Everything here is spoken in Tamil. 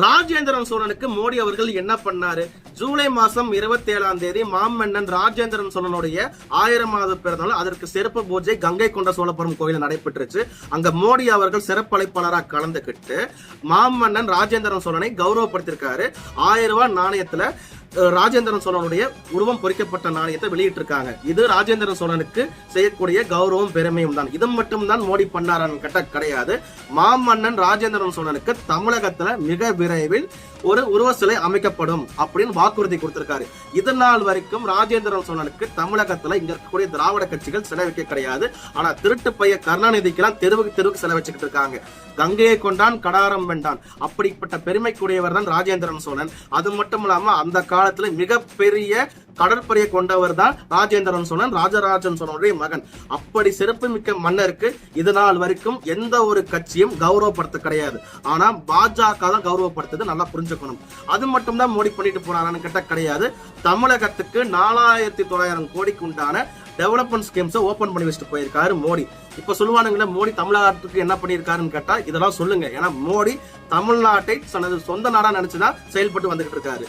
ராஜேந்திரன் சோழனுக்கு மோடி அவர்கள் என்ன பண்ணாரு? ஜூலை மாசம் 27ஆம் தேதி மாமன்னன் ராஜேந்திரன் சோழனுடைய 1000வது பிறந்தநாள். அதற்கு சிறப்பு பூஜை கங்கை கொண்ட சோழபுரம் கோயிலில் நடைபெற்றுச்சு. அங்க மோடி அவர்கள் சிறப்பு அழைப்பாளராக கலந்துகிட்டு மாமன்னன் ராஜேந்திரன் சோழனை கௌரவப்படுத்திருக்காரு. 1000 ரூபாய் நாணயத்துல ராஜேந்திரன் சோழனுடைய உருவம் பொறிக்கப்பட்ட நாணயத்தை வெளியிட்டு இருக்காங்க. இது ராஜேந்திரன் சோழனுக்கு செய்யக்கூடிய கௌரவம் பெருமையும் தான். இது மட்டும் தான் மோடி பண்ணாரான்னு கேட்ட கிடையாது. மாமன்னன் ராஜேந்திரன் சோழனுக்கு தமிழகத்துல மிக விரைவில் ஒரு உருவ சிலை அமைக்கப்படும் அப்படின்னு வாக்குறுதி கொடுத்திருக்காரு. இது நாள் வரைக்கும் ராஜேந்திரன் சோழனுக்கு தமிழகத்துல இங்க இருக்கக்கூடிய திராவிட கட்சிகள் சிலை வைக்க கிடையாது. ஆனா திருட்டு பைய கருணாநிதிக்கெல்லாம் தெருவுக்கு சிலை வச்சுக்கிட்டு இருக்காங்க. கங்கையை கொண்டான் கடாரம் வென்றான், அப்படிப்பட்ட பெருமைக்குரியவர் தான் ராஜேந்திரன் சோழன். அது மட்டும் இல்லாம அந்த காலத்துல மிகப்பெரிய கடற்படையை கொண்டவர் தான் ராஜேந்திரன் சோழன், ராஜராஜன் சோழனுடைய மகன். அப்படி சிறப்பு மிக்க மன்னருக்கு இது நாள் வரைக்கும் எந்த ஒரு கட்சியும் கௌரவப்படுத்த கிடையாது. ஆனா பாஜக தான் கௌரவப்படுத்துது, நல்லா புரிஞ்சுக்கணும். அது மட்டும் தான் மோடி பண்ணிட்டு போனாரான்னு கேட்டா கிடையாது. தமிழகத்துக்கு 4900 கோடிக்கு உண்டான டெவலப்மெண்ட் ஸ்கீம்ஸ் ஓபன் பண்ணி வச்சுட்டு போயிருக்காரு மோடி. இப்ப சொல்லுவானுங்களே மோடி தமிழ்நாட்டுக்கு என்ன பண்ணிருக்காருன்னு கேட்டா இதெல்லாம் சொல்லுங்க. ஏன்னா மோடி தமிழ்நாட்டை தனது சொந்த நாடா நினைச்சுதான் செயல்பட்டு வந்துகிட்டு இருக்காரு.